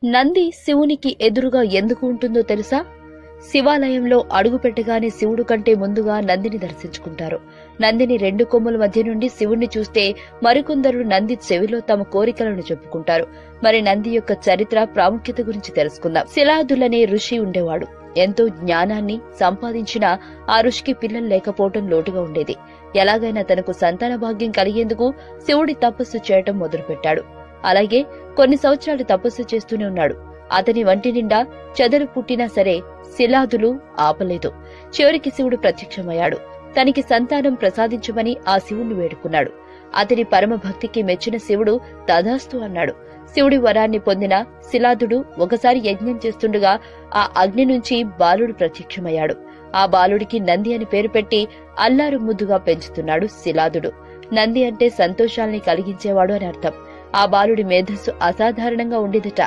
నంది శివునికి ఎదురుగా ఎందుకు ఉంటుందో తెలుసా? శివాలయంలో అడుగుపెట్టగానే శివుడు కంటే ముందుగా నందిని దర్శించుకుంటారు. నందిని రెండు కొమ్ముల మధ్య నుండి శివుణ్ణి చూస్తే మరికొందరు నంది చెవిలో తమ కోరికలను చెప్పుకుంటారు. మరి నంది యొక్క చరిత్ర, ప్రాముఖ్యత గురించి తెలుసుకుందాం. శిలాదులనే ఋషి ఉండేవాడు. ఎంతో జ్ఞానాన్ని సంపాదించిన ఆ ఋషికి పిల్లలు లేకపోవటం లోటుగా ఉండేది. ఎలాగైనా తనకు సంతాన భాగ్యం కలిగేందుకు శివుడి తపస్సు చేయటం మొదలుపెట్టాడు. అలాగే కొన్ని సంవత్సరాలు తపస్సు చేస్తూనే ఉన్నాడు. అతని వంటి నిండా చెదలు పుట్టినా సరే శిలాదులు ఆపలేదు. చివరికి శివుడు ప్రత్యక్షమయ్యాడు. తనకి సంతానం ప్రసాదించమని ఆ శివుణ్ణి వేడుకున్నాడు. అతని పరమ భక్తికి మెచ్చిన శివుడు తదాస్తు అన్నాడు. శివుడి వరాన్ని పొందిన శిలాదుడు ఒకసారి యజ్ఞం చేస్తుండగా ఆ అగ్ని నుంచి బాలుడు ప్రత్యక్షమయ్యాడు. ఆ బాలుడికి నంది అని పేరు పెట్టి అల్లారు ముద్దుగా పెంచుతున్నాడు శిలాదుడు. నంది అంటే సంతోషాల్ని కలిగించేవాడు అని అర్థం. ఆ బాలుడి మేధస్సు అసాధారణంగా ఉండేదట.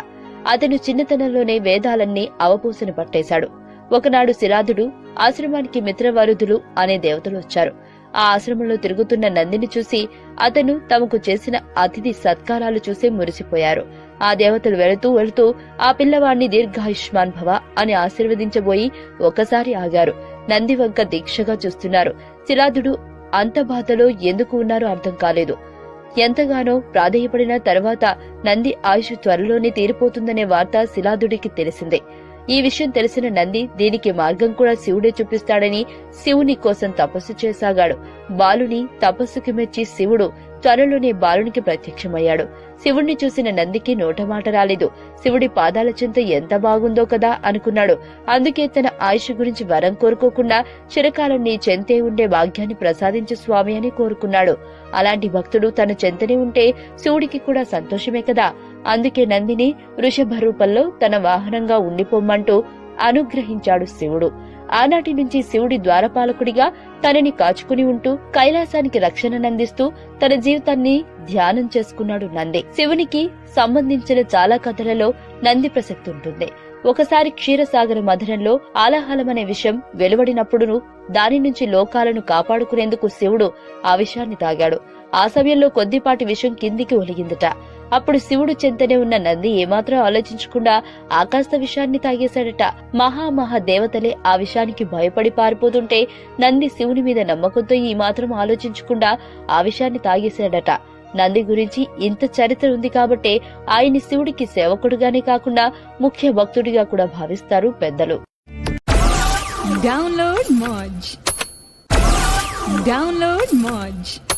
అతను చిన్నతనంలోనే వేదాలన్నీ అవపోసన పట్టేశాడు. ఒకనాడు శిలాదుడు ఆశ్రమానికి మిత్రవరుదులు అనే దేవతలు వచ్చారు. ఆ ఆశ్రమంలో తిరుగుతున్న నందిని చూసి అతను తమకు చేసిన అతిథి సత్కారాలు చూసి మురిసిపోయారు. ఆ దేవతలు వెళుతూ వెళుతూ ఆ పిల్లవాడిని దీర్ఘాయుష్మాన్ భవ అని ఆశీర్వదించబోయి ఒక్కసారి ఆగారు. నంది వంక దీక్షగా చూస్తున్నారు. శిలాదుడు అంత బాధలో ఎందుకు ఉన్నారో అర్థం కాలేదు. ఎంతగానో ప్రాధేయపడిన తర్వాత నంది ఆయుష్ త్వరలోనే తీరిపోతుందనే వార్త శిలాదుడికి తెలిసిందే. ఈ విషయం తెలిసిన నంది దీనికి మార్గం కూడా శివుడే చూపిస్తాడని శివుని కోసం తపస్సు చేసాగాడు. బాలుని తపస్సుకి మెచ్చి శివుడు త్వరలోనే బాలునికి ప్రత్యక్షమయ్యాడు. శివుణ్ణి చూసిన నందికి నోటమాట రాలేదు. శివుడి పాదాల చెంత ఎంత బాగుందో కదా అనుకున్నాడు. అందుకే తన ఆయుష్ గురించి వరం కోరుకోకుండా చిరకాలం నీ చెంతే ఉండే భాగ్యాన్ని ప్రసాదించు స్వామి అని కోరుకున్నాడు. అలాంటి భక్తుడు తన చెంతనే ఉంటే శివుడికి కూడా సంతోషమే కదా. అందుకే నందిని వృషభ రూపంలో తన వాహనంగా ఉండిపోమ్మంటూ అనుగ్రహించాడు శివుడు. ఆనాటి నుంచి శివుడి ద్వారపాలకుడిగా తనని కాచుకుని ఉంటూ కైలాసానికి రక్షణనందిస్తూ తన జీవితాన్ని ధ్యానం చేసుకున్నాడు నంది. శివునికి సంబంధించిన చాలా కథలలో నంది ప్రసక్తి ఉంటుంది. ఒకసారి క్షీరసాగర మథనంలో ఆలాహలం అనే విషయం వెలువడినప్పుడును దాని నుంచి లోకాలను కాపాడుకునేందుకు శివుడు ఆ విషయాన్ని తాగాడు. ఆ సమయంలో కొద్దిపాటి విషం కిందికి ఒలిగిందట. అప్పుడు శివుడు చెంతనే ఉన్న నంది ఏమాత్రం ఆలోచించకుండా ఆకాశ విషాన్ని తాగేశాడట. మహామహా దేవతలే ఆ విషానికి భయపడి పారిపోతుంటే నంది శివుని మీద నమ్మకంతో ఈ మాత్రం ఆలోచించకుండా ఆ విషాన్ని తాగేశాడట. నంది గురించి ఇంత చరిత్ర ఉంది కాబట్టే ఆయన్ని శివుడికి సేవకుడుగానే కాకుండా ముఖ్య భక్తుడిగా కూడా భావిస్తారు పెద్దలు. డౌన్లోడ్ మోజ్.